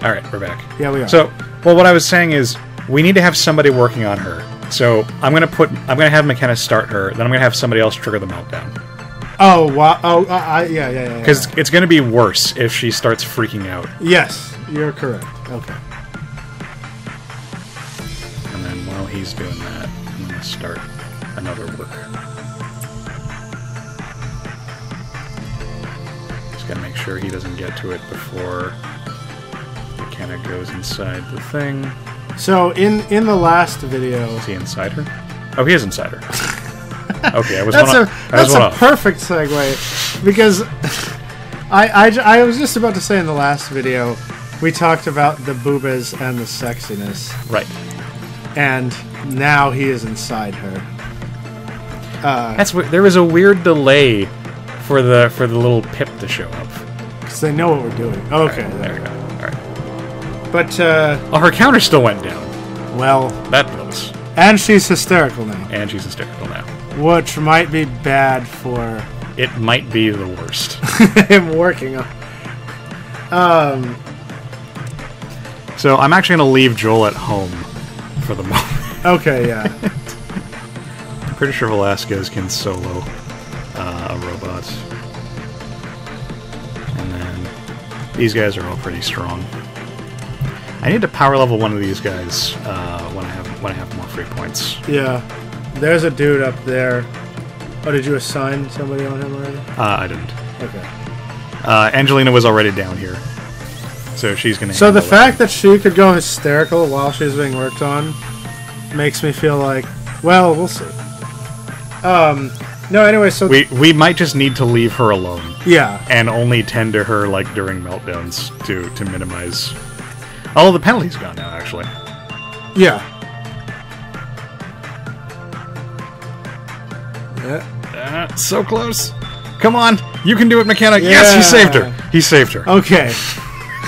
All right, we're back. Yeah, we are. So, well, what I was saying is we need to have somebody working on her. So I'm gonna have McKenna start her. Then I'm gonna have somebody else trigger the meltdown. Oh wow! Oh, yeah. Because it's gonna be worse if she starts freaking out. Yes, you're correct. Okay. And then while he's doing that, I'm gonna start another work. Just gotta make sure he doesn't get to it before McKenna goes inside the thing. So in the last video, is he inside her? Oh, he is inside her. Okay, I was that's a perfect segue, because I was just about to say in the last video we talked about the boobas and the sexiness, right? And now he is inside her. There was a weird delay for the little pip to show up because they know what we're doing. Okay, right, there we go. All right, but her counter still went down. Well, that blows. And she's hysterical now. Which might be bad for... It might be the worst. him working on... So I'm actually going to leave Joel at home for the moment. Okay, yeah. I'm pretty sure Velasquez can solo a robot. And then these guys are all pretty strong. I need to power level one of these guys when I have more free points. Yeah. There's a dude up there. Oh, did you assign somebody on him already? I didn't. Okay. Angelina was already down here, so she's gonna. So the fact that she could go hysterical while she's being worked on makes me feel like, well, we'll see. No, anyway, so we might just need to leave her alone. Yeah. And only tend to her like during meltdowns to minimize. Oh, the penalty's gone now, actually. Yeah. Yeah. So close. Come on. You can do it, McKenna. Yeah. Yes, he saved her. He saved her. Okay.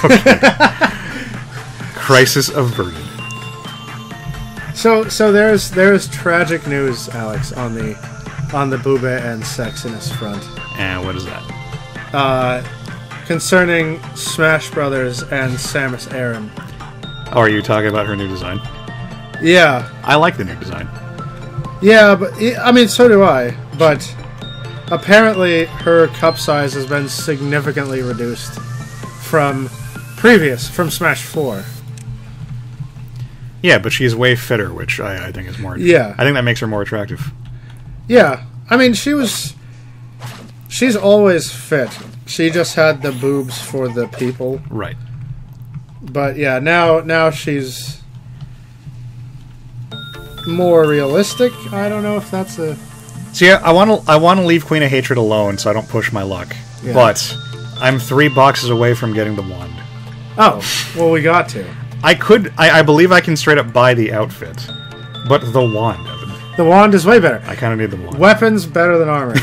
Okay. Crisis averted. So there's tragic news, Alex, on the booba and sexiness front. And what is that? Concerning Smash Brothers and Samus Aran. Oh, are you talking about her new design? Yeah. I like the new design. Yeah, but I mean, so do I. But apparently her cup size has been significantly reduced from Smash 4. Yeah, but she's way fitter, which I think is more... Yeah. I think that makes her more attractive. Yeah. I mean, she's always fit. She just had the boobs for the people. Right. But yeah, now she's more realistic. I don't know if that's a... See, I want to leave Queen of Hatred alone so I don't push my luck. Yeah. But I'm 3 boxes away from getting the wand. Oh, well, we got to. I believe I can straight up buy the outfit. But the wand, Evan. The wand is way better. I kind of need the wand. Weapons better than armor.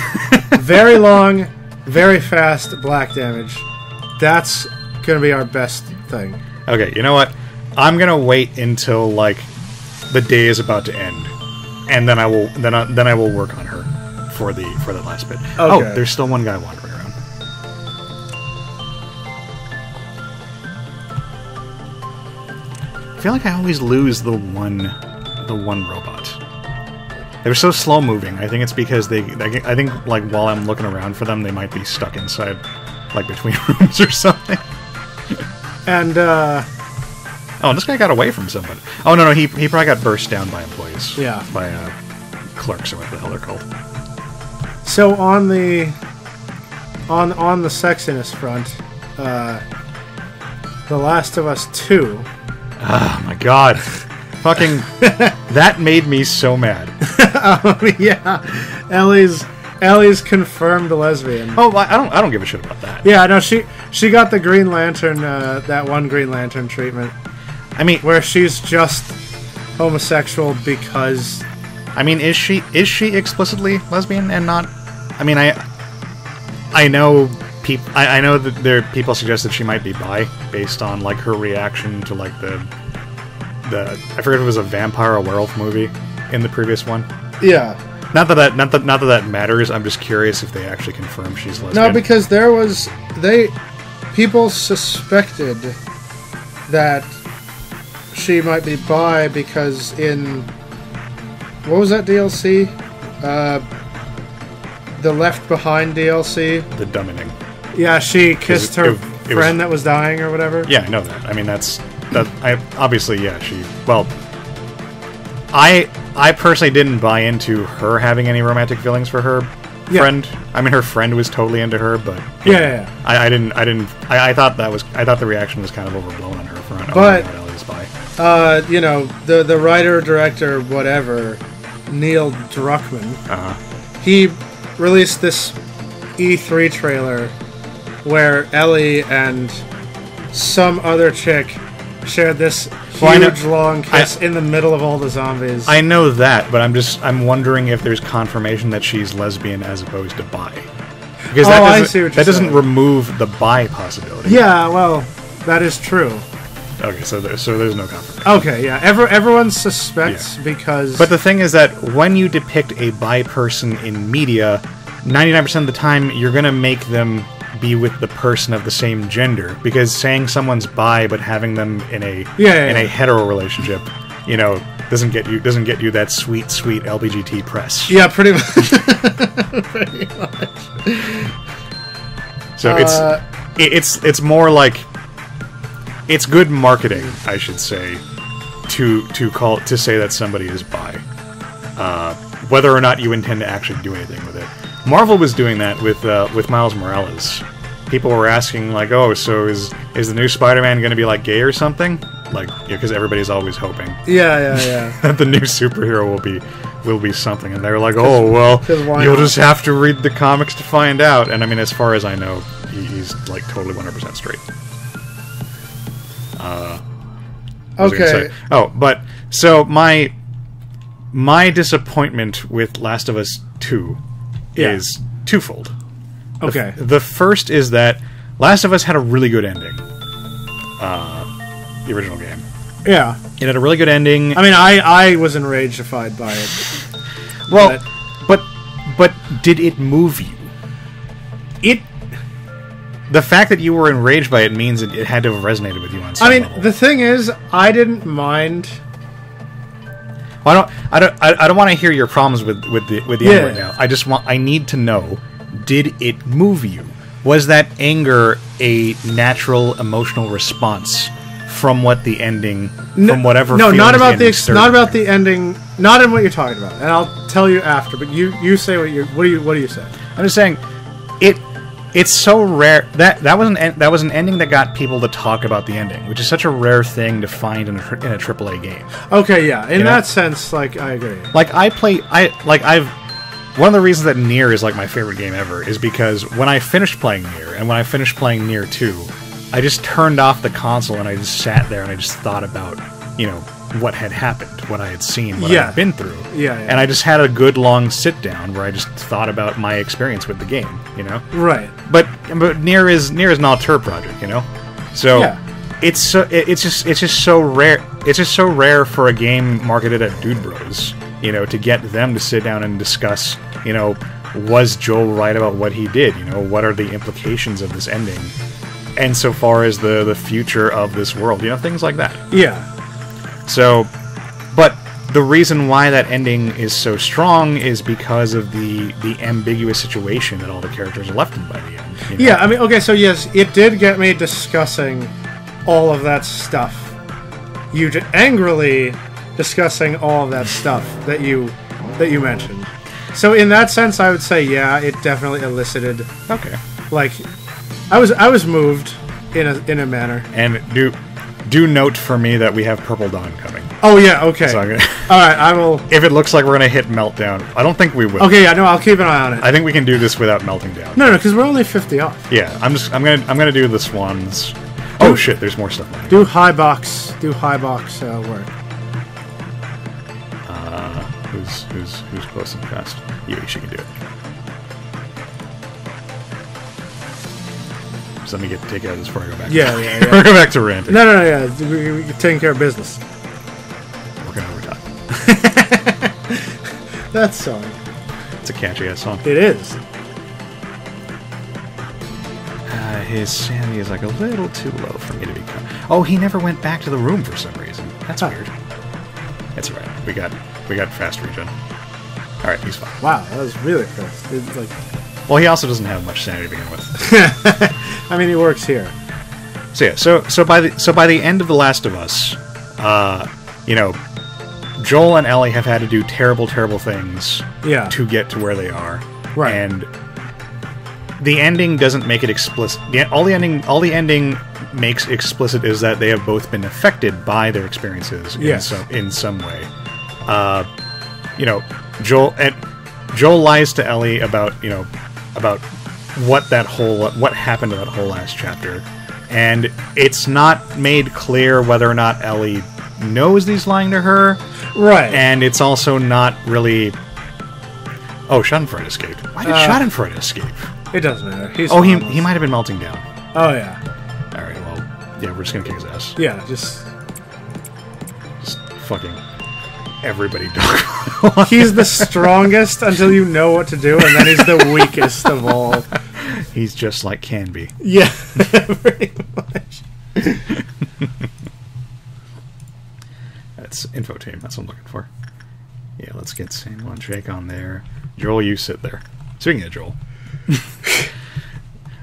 Very long, very fast black damage. That's going to be our best thing. Okay, you know what? I'm going to wait until, like, the day is about to end. And then I will work on her for the last bit. Okay. Oh, there's still one guy wandering around. I feel like I always lose the one robot. They're so slow moving. I think it's because I think like while I'm looking around for them, they might be stuck inside, like between rooms or something. And oh, this guy got away from somebody. Oh no, he probably got burst down by employees. Yeah, by clerks or what the hell they're called. So on the sexiness front, The Last of Us 2. Oh my god. Fucking that made me so mad. Yeah. Ellie's confirmed lesbian. Oh, I don't give a shit about that. Yeah, no, she got the Green Lantern that one Green Lantern treatment. I mean, where she's just homosexual because I mean, is she explicitly lesbian and not? I mean, I know that there people suggest that she might be bi based on like her reaction to like the I forget if it was a vampire or werewolf movie in the previous one. Yeah. Not that matters. I'm just curious if they actually confirmed she's lesbian. No, because people suspected that she might be bi because in what was that DLC? The Left Behind DLC. The dumb ending. Yeah, she kissed her it friend that was dying or whatever. Yeah, I know that. I mean, obviously, yeah, she... Well, I personally didn't buy into her having any romantic feelings for her friend. I mean, her friend was totally into her, but... Yeah. I thought the reaction was kind of overblown on her front. But, Ellie's bi. you know, the writer, director, whatever, Neil Druckmann, he released this E3 trailer where Ellie and some other chick shared this huge long kiss in the middle of all the zombies. I know that, but I'm wondering if there's confirmation that she's lesbian as opposed to bi. Because that doesn't remove the bi possibility. Yeah, well, that is true. Okay, so there's no confirmation. Okay, yeah. Everyone suspects because... But the thing is that when you depict a bi person in media, 99% of the time you're going to make them be with the person of the same gender, because saying someone's bi but having them in a hetero relationship, you know, doesn't get you that sweet LGBT press. Yeah, pretty much. Pretty much. So it's more like it's good marketing, I should say, to say that somebody is bi, whether or not you intend to actually do anything with it. Marvel was doing that with Miles Morales. People were asking, like, oh, so is the new Spider-Man going to be, like, gay or something? Like, because everybody's always hoping. Yeah. that the new superhero will be something. And they're like, oh, well, you'll just have to read the comics to find out. And, I mean, as far as I know, he's, like, totally 100% straight. Okay. Oh, but, so, my disappointment with Last of Us 2 is twofold. Okay. The first is that Last of Us had a really good ending. The original game. Yeah. It had a really good ending. I mean, I was enragified by it. Well, but did it move you? The fact that you were enraged by it means it had to have resonated with you on some level. The thing is, I didn't mind. Well, I don't want to hear your problems with the end right now. I need to know, did it move you? Was that anger a natural emotional response from what the ending, from whatever? No, not about the ending, not in what you're talking about. And I'll tell you after. But you say what do you say? I'm just saying, it's so rare that was an ending that got people to talk about the ending, which is such a rare thing to find in a AAA game. Okay, yeah, in that sense, like, I agree. Like, one of the reasons that Nier is like my favorite game ever is because when I finished playing Nier, and when I finished playing Nier 2, I just turned off the console and I just sat there and I just thought about, you know, what had happened, what I had seen, what I had been through. Yeah. And I just had a good long sit down where I just thought about my experience with the game, you know? Right. But Nier is an auteur project, you know? So it's just so rare. It's just so rare for a game marketed at Dude Bros, you know, to get them to sit down and discuss, you know, was Joel right about what he did? You know, what are the implications of this ending? And so far as the future of this world, you know, things like that. Yeah. So, but the reason why that ending is so strong is because of the ambiguous situation that all the characters are left in by the end. You know? Yeah, I mean, okay, so yes, it did get me discussing all of that stuff. You angrily discussing all of that stuff that you mentioned. So in that sense, I would say, yeah, it definitely elicited. Okay. Like, I was moved in a manner. And do note for me that we have Purple Dawn coming. Oh yeah, okay. So all right, I will. If it looks like we're gonna hit Meltdown, I don't think we will. Okay, yeah, no, I'll keep an eye on it. I think we can do this without melting down. No, because we're only 50 off. Yeah, I'm gonna do the Swans. Oh shit, there's more stuff. Do high box work. Who's close and fast? You, she can do it. So let me take out this before I go back. Yeah. We're going back to ranting. No, yeah. We're taking care of business. Working overtime. That song. It's a catchy ass song. It is. his sanity is like a little too low for me to be... Oh, he never went back to the room for some reason. That's weird. That's alright. We got fast regen. Alright, he's fine. Wow, that was really fast. It's like... Well, he also doesn't have much sanity to begin with. I mean, he works here. So yeah, so by the end of The Last of Us, you know, Joel and Ellie have had to do terrible, terrible things to get to where they are. Right. And the ending doesn't make it explicit. All the ending makes explicit is that they have both been affected by their experiences in some way. You know, Joel lies to Ellie about what happened to that whole last chapter, and it's not made clear whether or not Ellie knows he's lying to her. Right. And it's also not really... Oh, Schadenfreude escaped. Why did Schadenfreude escape? It doesn't matter. He might have been melting down. Oh, yeah. Alright, well, yeah, we're just gonna kick his ass. Yeah, just fucking everybody dog. He's the strongest until you know what to do, and then he's the weakest of all. He's just like Canby. Yeah, pretty much. That's info team. That's what I'm looking for. Yeah, let's get San Juan Shake on there. Joel, you sit there. Speaking of Joel.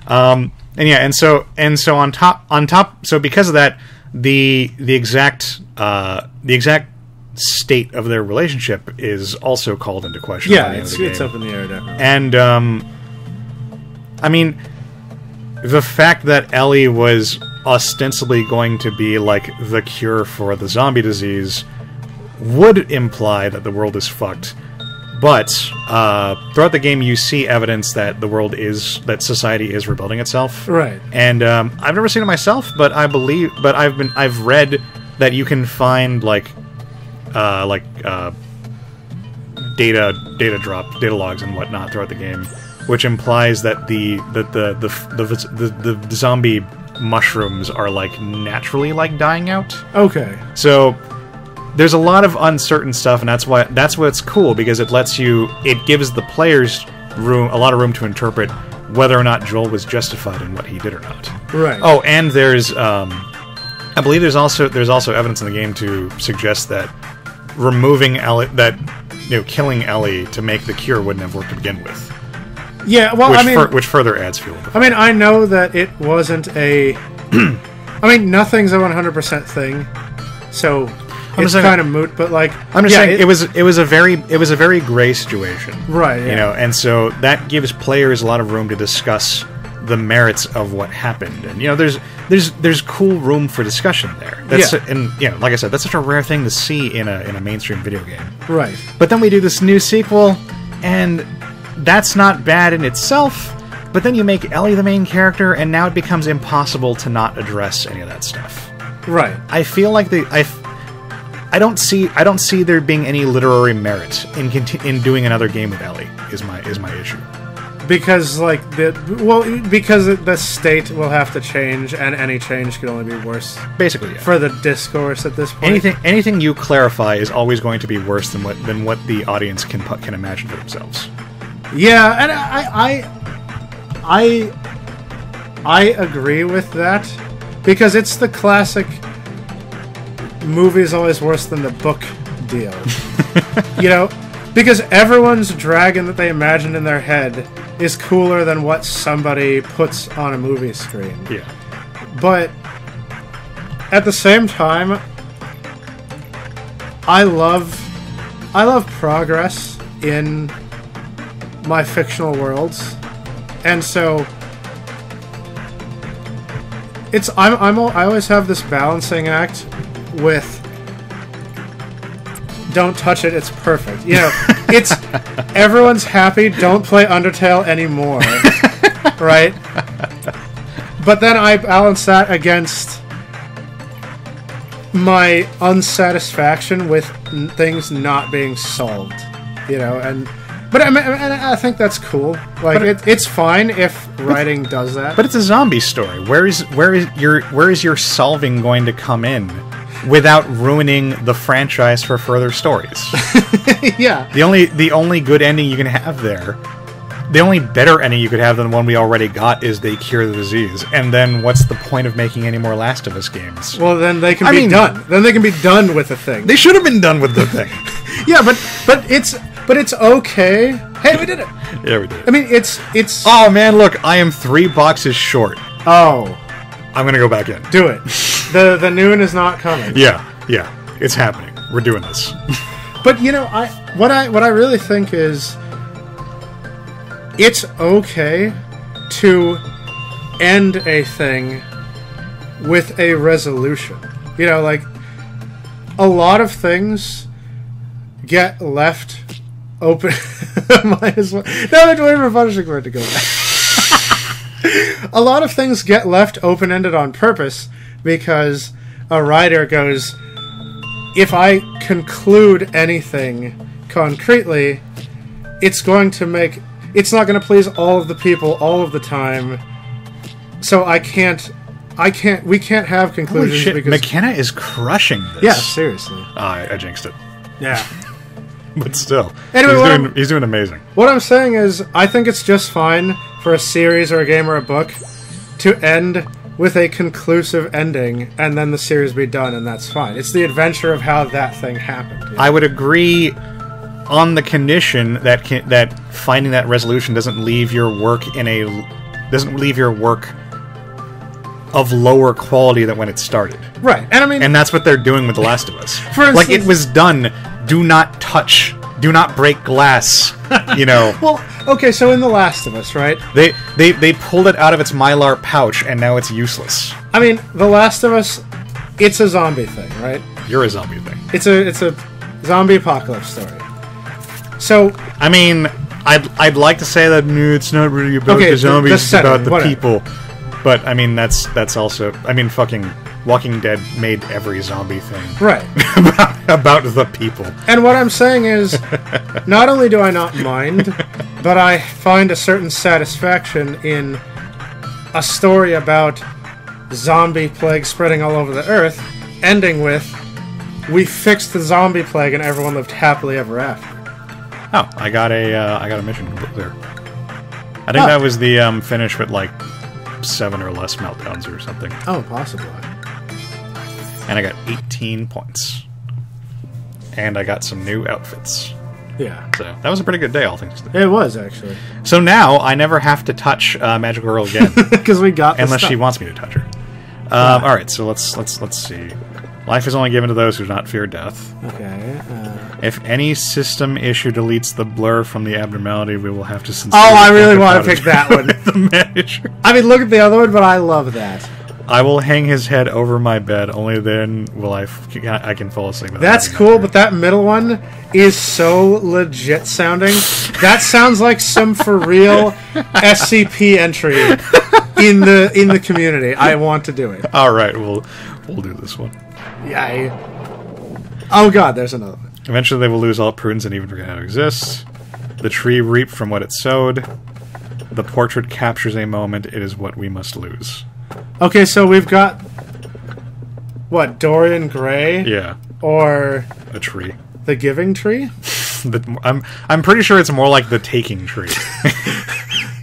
And so on top. So because of that, the exact state of their relationship is also called into question. Yeah, it's up in the air, definitely. And I mean, the fact that Ellie was ostensibly going to be like the cure for the zombie disease would imply that the world is fucked. But throughout the game, you see evidence that that society is rebuilding itself. Right. And I've never seen it myself, but I've read that you can find data logs and whatnot throughout the game, which implies that the zombie mushrooms are like naturally like dying out. Okay. So there's a lot of uncertain stuff, and that's what's cool, because it gives the players a lot of room to interpret whether or not Joel was justified in what he did or not. Right. Oh, and there's I believe there's also evidence in the game to suggest that removing Ellie, killing Ellie to make the cure wouldn't have worked to begin with. Yeah, well, which further adds fuel. I mean, I know that it wasn't a. I mean, nothing's a 100% thing, so it's kind of moot. But like, I'm just saying, it was a very gray situation, right? Yeah. You know, and so that gives players a lot of room to discuss the merits of what happened, and you know, there's cool room for discussion there. And you know, like I said, that's such a rare thing to see in a mainstream video game. Right. But then we do this new sequel, and that's not bad in itself. But then you make Ellie the main character, and now it becomes impossible to not address any of that stuff. Right. I feel like I don't see there being any literary merit in doing another game with Ellie. Is my issue. Because because the state will have to change, and any change can only be worse. Basically, yeah. For the discourse at this point. Anything you clarify is always going to be worse than what the audience can imagine for themselves. Yeah, and I agree with that, because it's the classic movie is always worse than the book deal. You know, because everyone's dragon that they imagined in their head is cooler than what somebody puts on a movie screen. Yeah. But at the same time, I love progress in my fictional worlds, and so I always have this balancing act with don't touch it, it's perfect. You know, it's everyone's happy, don't play Undertale anymore. Right? But then I balance that against my unsatisfaction with things not being solved. You know, but I think that's cool. Like, it's fine if writing does that. But it's a zombie story. Where is your solving going to come in without ruining the franchise for further stories? Yeah. The only good ending you can have there the only better ending you could have than the one we already got is they cure the disease. And then what's the point of making any more Last of Us games? Well, then they can be done. Then they can be done with the thing. They should have been done with the thing. Yeah, but it's okay. Hey, we did it. Yeah, we did it. I mean, it's. Oh man, look, I am 3 boxes short. Oh, I'm gonna go back in. do it. The noon is not coming. Yeah, it's happening. We're doing this. But you know, what I really think is, it's okay to end a thing with a resolution. You know, like, a lot of things get left open. Might as well. No, they're waiting for punishing for it to go back. A lot of things get left open-ended on purpose because a writer goes, if I conclude anything concretely, it's not going to please all of the people all of the time. So we can't have conclusions. Holy shit, because McKenna is crushing this. Yeah, seriously. I jinxed it. Yeah. But still, Anyway, he's doing amazing. What I'm saying is, I think it's just fine for a series or a game or a book to end with a conclusive ending, and then the series be done, and that's fine. It's the adventure of how that thing happened. You know? I would agree on the condition that finding that resolution doesn't leave your work of lower quality than when it started. Right, and I mean, And that's what they're doing with The Last of Us. For instance, like, it was done. Do not touch. Do not break glass. You know. well, okay, so in The Last of Us, right? They pulled it out of its Mylar pouch, and now it's useless. I mean, The Last of Us, it's a zombie thing, right? You're a zombie thing. It's a zombie apocalypse story. So, I mean, I'd like to say that it's not really about the zombies, it's about the people. But I mean, that's also, I mean, fucking Walking Dead made every zombie thing right. about the people. And what I'm saying is, not only do I not mind, but I find a certain satisfaction in a story about zombie plague spreading all over the earth, ending with, we fixed the zombie plague and everyone lived happily ever after. Oh, I got a mission there. I think that was the finish with like 7 or less meltdowns or something. Oh, possibly. And I got 18 points. And I got some new outfits. Yeah. So that was a pretty good day, all things considered. It was, actually. So now I never have to touch Magical Girl again. Because we got unless stuff. she wants me to touch her. Alright, so let's see. Life is only given to those who do not fear death. Okay. If any system issue deletes the blur from the abnormality, we will have to sincerely... Oh, I really want to pick that one. The manager. I mean, look at the other one, but I love that. I will hang his head over my bed. Only then will I can fall asleep. That's cool, but that middle one is so legit sounding. That sounds like some for real SCP entry in the community. I want to do it. All right, we'll do this one. Yeah. Oh god, there's another one. Eventually, they will lose all prudence and even forget how to exist. The tree reaped from what it sowed. The portrait captures a moment. It is what we must lose. Okay, so we've got what, Dorian Gray? Yeah. Or a tree. The Giving Tree? I'm pretty sure it's more like the Taking Tree.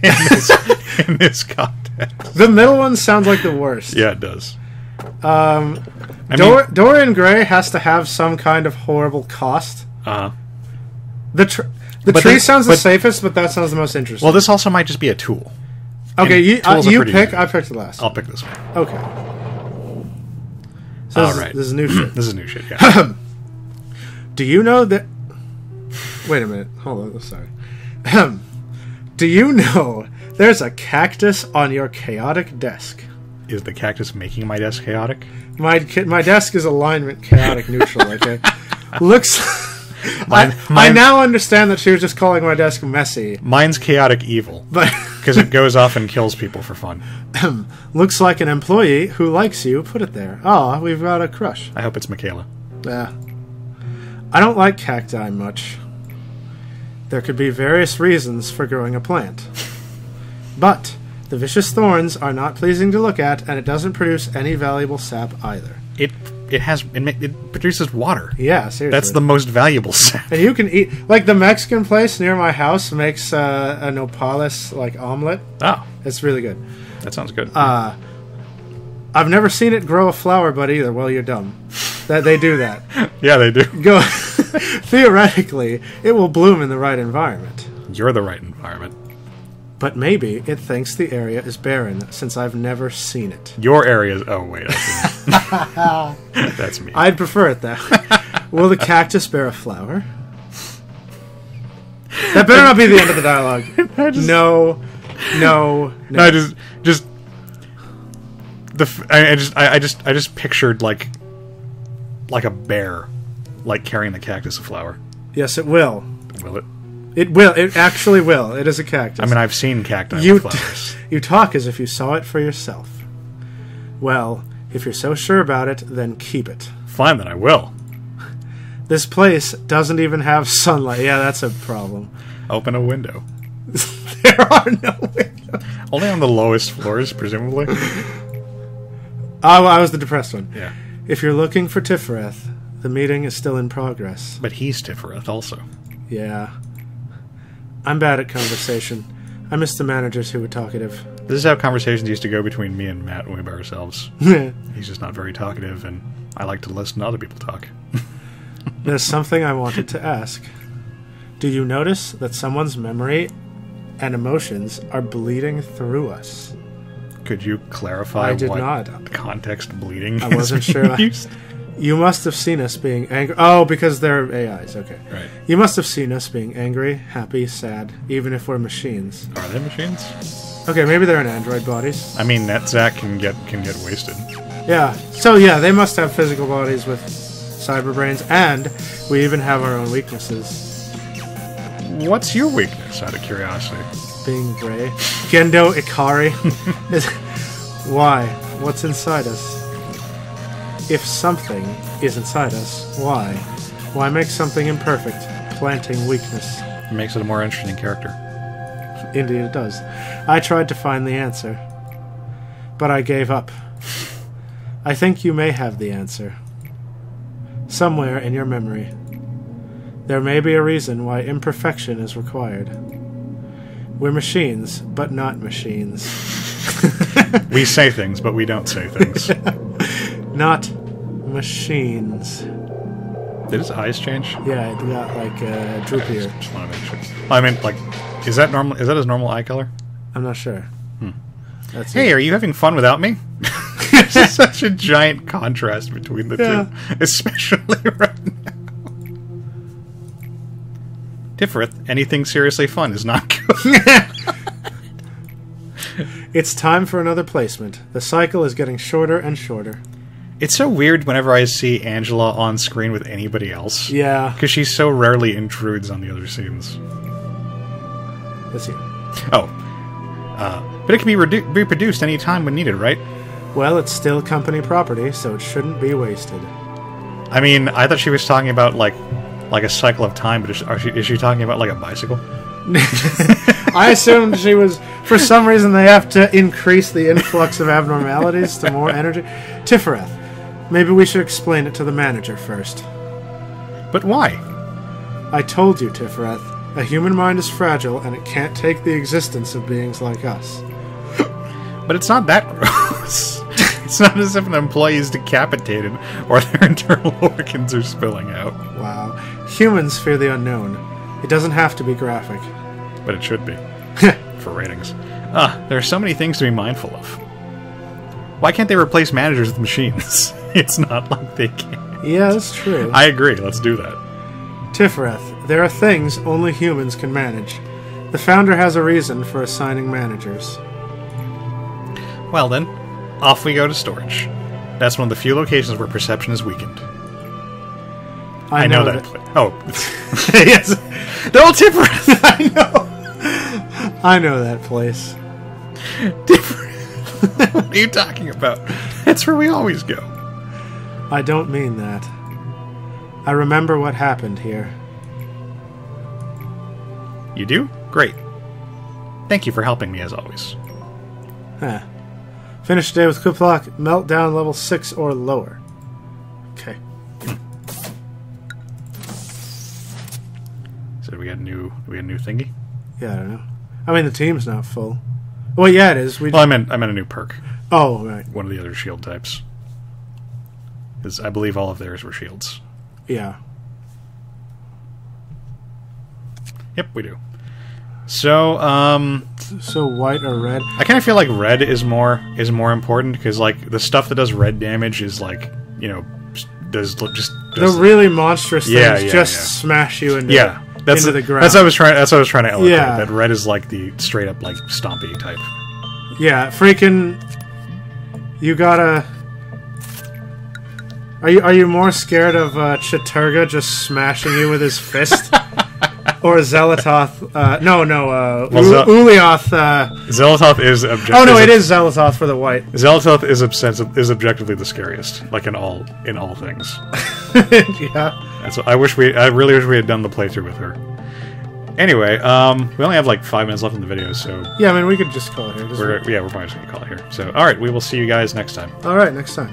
in this context. The middle one sounds like the worst. Yeah, it does. Dorian Gray has to have some kind of horrible cost. The tree sounds the safest, but that sounds the most interesting. Well, this also might just be a tool. Okay, you pick. I picked the last. I'll pick this one. Okay. So this is new shit. This is new shit, yeah. Do you know that... Wait a minute. Hold on. Sorry. Do you know there's a cactus on your chaotic desk? Is the cactus making my desk chaotic? My desk is alignment chaotic neutral, okay? Looks... I now understand that she was just calling my desk messy. Mine's chaotic evil. But because it goes off and kills people for fun. Looks like an employee who likes you put it there. Oh, we've got a crush. I hope it's Michaela. Yeah. I don't like cacti much. There could be various reasons for growing a plant. But the vicious thorns are not pleasing to look at, and it doesn't produce any valuable sap either. It it produces water. Yeah, seriously. That's the most valuable sap. And you can eat... Like, the Mexican place near my house makes a nopales, like, omelet. Oh. It's really good. That sounds good. I've never seen it grow a flower bud either. Well, you're dumb. That they do that. Yeah, they do. Go. Theoretically, it will bloom in the right environment. You're the right environment. But maybe it thinks the area is barren, since I've never seen it. Your area is... Oh, wait. That's me. I'd prefer it that way. Will the cactus bear a flower? That better not be the end of the dialogue. No. I just pictured like a bear, like carrying the cactus a flower. Yes, it will. Will it? It will. It actually will. It is a cactus. I mean, I've seen cacti with flowers. You talk as if you saw it for yourself. Well, if you're so sure about it, then keep it. Fine, then I will. This place doesn't even have sunlight. Yeah, that's a problem. Open a window. There are no windows. Only on the lowest floors, presumably. I was the depressed one. Yeah. If you're looking for Tifereth, the meeting is still in progress. But he's Tifereth also. Yeah. I'm bad at conversation. I miss the managers who were talkative. This is how conversations used to go between me and Matt when we were by ourselves. He's just not very talkative, and I like to listen to other people talk. There's something I wanted to ask. Do you notice that someone's memory and emotions are bleeding through us? Could you clarify I did what not. context bleeding I wasn't sure. You must have seen us being angry. Oh, because they're AIs. Okay. Right. You must have seen us being angry, happy, sad, even if we're machines. Are they machines? Okay, maybe they're in android bodies. I mean, NetZack can get wasted. Yeah. So yeah, they must have physical bodies with cyber brains, and we even have our own weaknesses. What's your weakness, out of curiosity? Being gray. Gendo Ikari. Why? What's inside us? If something is inside us, why? Why make something imperfect, planting weakness? It makes it a more interesting character. Indeed it does. I tried to find the answer, but I gave up. I think you may have the answer. Somewhere in your memory. There may be a reason why imperfection is required. We're machines, but not machines. We say things, but we don't say things. Not machines. Did his eyes change? Yeah, it got like droopier. Just want to make sure. I mean, like, is that normal? Is that his normal eye color? I'm not sure. That's hey, are you having fun without me? There's such a giant contrast between the two, especially right now. Tifereth, anything seriously fun is not good. It's time for another placement. The cycle is getting shorter and shorter. It's so weird whenever I see Angela on screen with anybody else. Yeah. Because she so rarely intrudes on the other scenes. Let's see. Oh. But it can be reproduced any time when needed, right? Well, it's still company property, so it shouldn't be wasted. I mean, I thought she was talking about, like a cycle of time, but is she talking about, like, a bicycle? I assumed she was... For some reason, they have to increase the influx of abnormalities to more energy. Tifereth, maybe we should explain it to the manager first. But why? I told you, Tifereth. A human mind is fragile, and it can't take the existence of beings like us. But it's not that gross. It's not as if an employee is decapitated or their internal organs are spilling out. Wow. Humans fear the unknown. It doesn't have to be graphic. But it should be. For ratings. There are so many things to be mindful of. Why can't they replace managers with machines? It's not like they can. Yeah, that's true. I agree. Let's do that. Tifereth, there are things only humans can manage. The founder has a reason for assigning managers. Well then, off we go to storage. That's one of the few locations where perception is weakened. I know that. Oh. Yes. The old Tifereth! I know. I know that place. Tifereth. What are you talking about? That's where we always go. I don't mean that. I remember what happened here. You do? Great. Thank you for helping me as always. Finish the day with Kuplok, meltdown level 6 or lower. Okay. So do we got a new thingy? Yeah, I don't know. I mean, the team's not full. Well, yeah, it is. Well, I meant a new perk. Oh, right. One of the other shield types. Because I believe all of theirs were shields. Yeah. Yep, we do. So, So white or red? I kind of feel like red is more important because like the stuff that does red damage is like, you know, does the really monstrous things just smash you into into the ground. That's what I was trying to illustrate. Yeah. That red is like the straight up like stompy type. Yeah, freaking. You gotta. Are you more scared of Chaturga just smashing you with his fist? Or Zelatoth? Ulioth. Zelatoth is objective. Oh no, it is Zelatoth for the white. Zelatoth is objectively the scariest, like in all things. Yeah. That's what I really wish we had done the playthrough with her. Anyway, we only have like 5 minutes left in the video, so yeah, I mean we could just call it here. We're probably just gonna call it here. So, all right, we will see you guys next time. All right, next time.